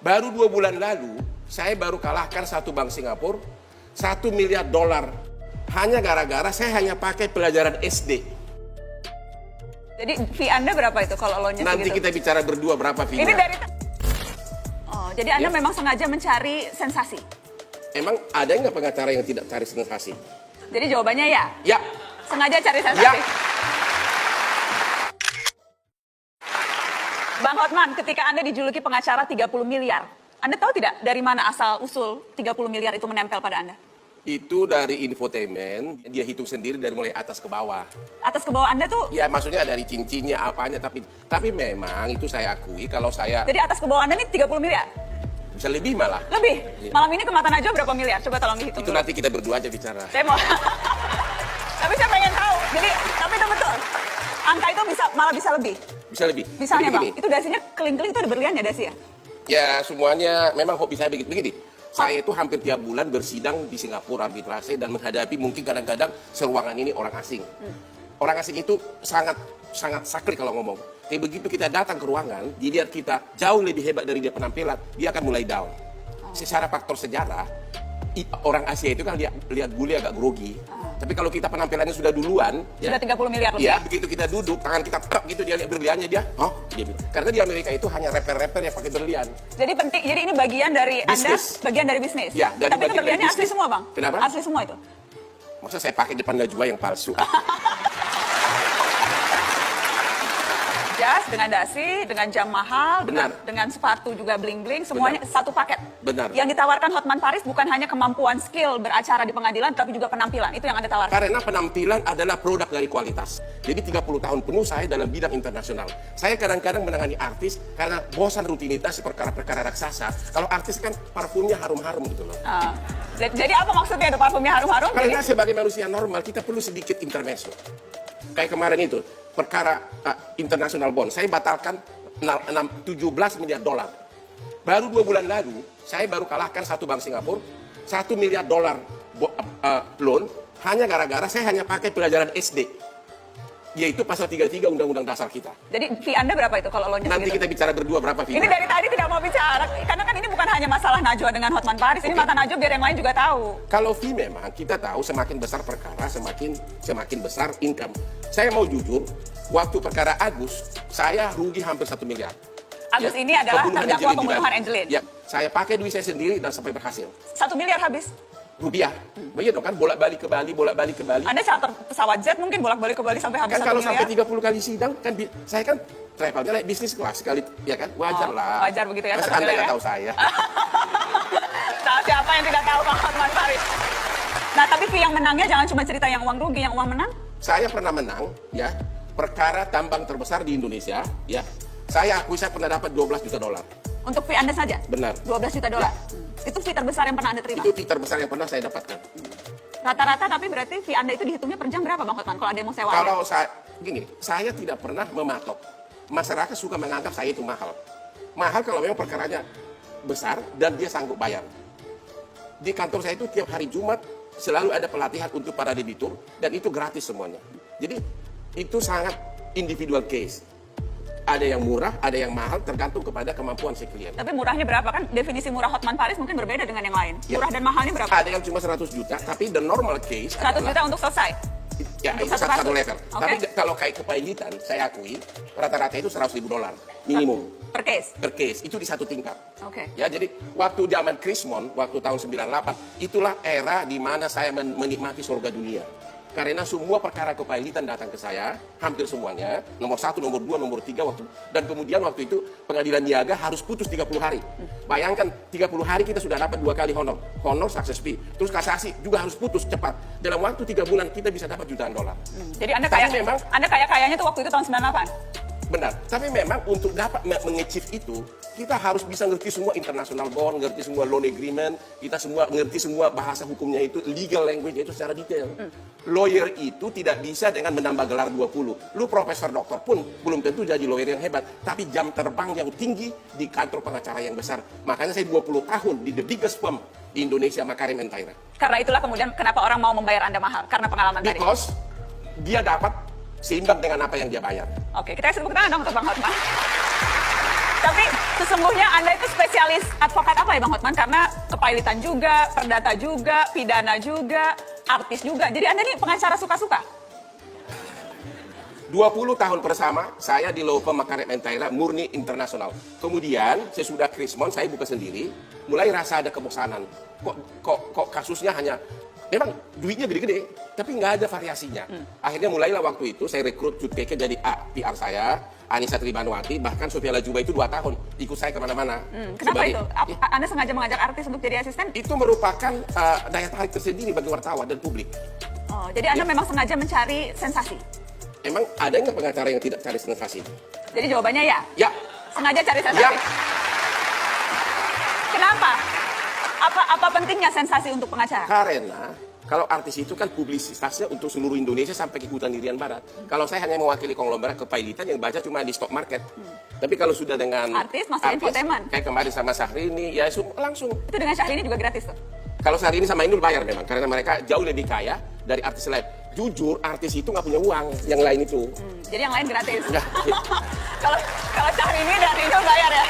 Baru 2 bulan lalu, saya baru kalahkan satu bank Singapura, $1 miliar. Hanya gara-gara saya hanya pakai pelajaran SD. Jadi fee Anda berapa itu kalau loannya Nanti segitu? kita bicara berdua berapa fee-nya. Ini dari... Oh, jadi Anda memang sengaja mencari sensasi? Emang ada nggak pengacara yang tidak cari sensasi? Jadi jawabannya ya? Ya. Sengaja cari sensasi? Ya. Bang Hotman, ketika Anda dijuluki pengacara 30 miliar, Anda tahu tidak dari mana asal-usul 30 miliar itu menempel pada Anda? Itu dari infotainment, dia hitung sendiri dari mulai atas ke bawah. Atas ke bawah Anda tuh, Ya maksudnya dari cincinnya apanya, tapi memang itu saya akui kalau saya jadi atas ke bawah Anda ini 30 miliar? bisa lebih malah. Lebih? Iya. Malam ini ke Mata Najwa berapa miliar? Coba tolong dihitung Itu dulu. nanti kita berdua aja bicara. Saya mau... Tapi saya pengen tahu, jadi, tapi itu betul. Angka itu malah bisa lebih. Bisa lebih. Misalnya Jadi Bang, begini, itu dasinya keling-keling itu ada berlian ya dasi ya? ya semuanya memang hobi saya begini. Saya itu hampir tiap bulan bersidang di Singapura arbitrase dan menghadapi mungkin kadang-kadang seruangan ini orang asing. Orang asing itu sangat sakit kalau ngomong. Tapi begitu kita datang ke ruangan, dilihat kita jauh lebih hebat dari dia penampilan, dia akan mulai down. Secara faktor sejarah, orang Asia itu kan lihat bule agak grogi. Tapi kalau kita penampilannya sudah duluan, Sudah 30 miliar lebih. ya begitu kita duduk, tangan kita tek gitu, dia lihat berliannya dia, dia bilang. Karena di Amerika itu hanya rapper-rapper yang pakai berlian. Jadi penting, jadi ini bagian dari Bisnis. Anda, bagian dari bisnis. Ya, dari tapi itu bagian dari berliannya asli bisnis. semua Bang? Kenapa? Asli semua itu? Masa saya pakai depan Najwa yang palsu? Jas dengan dasi, dengan jam mahal, dengan sepatu juga bling-bling, semuanya satu paket. Benar. Yang ditawarkan Hotman Paris bukan hanya kemampuan skill beracara di pengadilan, tapi juga penampilan. Itu yang Anda tawarkan. Karena penampilan adalah produk dari kualitas. Jadi 30 tahun penuh saya dalam bidang internasional. Saya kadang-kadang menangani artis karena bosan rutinitas perkara-perkara raksasa. Kalau artis kan parfumnya harum-harum gitu loh. Jadi apa maksudnya itu parfumnya harum-harum? Karena sebagai manusia normal kita perlu sedikit intermezzo. Kayak kemarin itu, perkara international bond. Saya batalkan 17 miliar dolar. Baru 2 bulan lalu, saya baru kalahkan satu bank Singapura, $1 miliar loan, hanya gara-gara saya hanya pakai pelajaran SD. Yaitu pasal 33 Undang-Undang Dasar kita. Jadi fee Anda berapa itu kalau loannya Nanti segitu? kita bicara berdua berapa fee. Ini dari tadi tidak mau bicara, karena kan ini bukan hanya masalah Najwa dengan Hotman Paris, ini Mata Najwa biar yang lain juga tahu. Kalau fee memang kita tahu semakin besar perkara, semakin besar income. Saya mau jujur, waktu perkara Agus, saya rugi hampir 1 miliar. Agus ini adalah terdakwa pembunuhan Angelin. Ya, saya pakai duit saya sendiri dan sampai berhasil. 1 miliar habis. Rupiah. Begitu kan, bolak-balik ke Bali. Anda charter pesawat jet mungkin bolak-balik ke Bali sampai habis Kan 1 kalau miliar. sampai 30 kali sidang, kan saya kan travelnya naik bisnis kelas sekali, ya kan? Wajar lah. Wajar begitu ya. Masa Anda nggak tahu saya? Tahu siapa yang tidak tahu Bang Hotman Paris? Nah, tapi fee yang menangnya jangan cuma cerita yang uang rugi, yang uang menang. Saya pernah menang, ya, perkara tambang terbesar di Indonesia, ya. Saya akui saya pernah dapat $12 juta. Untuk fee Anda saja? Benar. 12 juta dolar. Itu fee terbesar yang pernah Anda terima? Itu fee terbesar yang pernah saya dapatkan. Rata-rata tapi berarti fee Anda itu dihitungnya per jam berapa Bang Hotman kalau ada yang mau sewa? Kalau saya tidak pernah mematok. Masyarakat suka menganggap saya itu mahal. Mahal kalau memang perkaranya besar dan dia sanggup bayar. Di kantor saya itu tiap hari Jumat selalu ada pelatihan untuk para debitur dan itu gratis semuanya. Jadi itu sangat individual case. Ada yang murah, ada yang mahal, tergantung kepada kemampuan si klien. Tapi murahnya berapa? Kan definisi murah Hotman Paris mungkin berbeda dengan yang lain. Ya. Murah dan mahalnya berapa? Ada yang cuma 100 juta, tapi the normal case 100 juta untuk selesai? Ya, untuk itu satu level. Okay. Tapi kalau kayak kepailitan, saya akui, rata-rata itu $100.000 minimum. Per case? Per case, itu di satu tingkat. Oke. Ya, jadi waktu zaman Krismon, waktu tahun 98, itulah era di mana saya menikmati surga dunia. Karena semua perkara kepailitan datang ke saya, hampir semuanya, nomor 1, nomor 2, nomor 3, dan kemudian waktu itu pengadilan niaga harus putus 30 hari. Bayangkan 30 hari kita sudah dapat 2 kali honor success fee, terus kasasi juga harus putus cepat. Dalam waktu 3 bulan kita bisa dapat jutaan dolar. Jadi Anda kaya-kayanya tuh waktu itu tahun 98? Benar, tapi memang untuk dapat menge-achieve itu, kita harus bisa ngerti semua international bond, ngerti semua loan agreement, kita semua ngerti semua bahasa hukumnya itu, legal language itu secara detail. Lawyer itu tidak bisa dengan menambah gelar 20. Lu profesor doktor pun belum tentu jadi lawyer yang hebat, tapi jam terbang yang tinggi di kantor pengacara yang besar. Makanya saya 20 tahun di the biggest firm di Indonesia, Makarim & Taira. Karena itulah kemudian kenapa orang mau membayar Anda mahal, karena pengalaman tadi. Because dia dapat seimbang dengan apa yang dia bayar. Oke, kita kasih tepuk tangan dong untuk Bang Hotman. Tapi sesungguhnya Anda itu spesialis advokat apa ya Bang Hotman? Karena kepailitan juga, perdata juga, pidana juga, artis juga. Jadi Anda ini pengacara suka-suka? 20 tahun bersama, saya di law firm Makaret Taylor murni internasional. Kemudian, sesudah Krismon, saya buka sendiri, mulai rasa ada kebosanan. Kok kasusnya hanya, memang duitnya gede-gede, tapi nggak ada variasinya. Akhirnya mulailah waktu itu, saya rekrut Cut Keke jadi PR saya, Anissa Tribanuati, bahkan Sofia Lajuba itu 2 tahun, ikut saya kemana-mana. Kenapa itu? Anda sengaja mengajak artis untuk jadi asisten? Itu merupakan daya tarik tersendiri bagi wartawan dan publik. Oh, jadi Anda memang sengaja mencari sensasi? Emang ada nggak pengacara yang tidak cari sensasi? Jadi jawabannya ya? Ya. Sengaja cari sensasi? Ya. Kenapa? Apa pentingnya sensasi untuk pengacara? Karena kalau artis itu kan publisitasnya untuk seluruh Indonesia sampai ke Hutan Irian Barat. Kalau saya hanya mewakili konglomerat kepailitan yang baca cuma di stock market. Tapi kalau sudah dengan Artis masuk infotainment. kayak kemarin sama Syahrini, ya langsung. Itu dengan Syahrini juga gratis tuh? Kalau Syahrini sama Inul bayar memang, karena mereka jauh lebih kaya dari artis lain. Jujur, artis itu nggak punya uang, yang lain itu. Jadi yang lain gratis? Ya. Kalau Syahrini dan Inul bayar ya?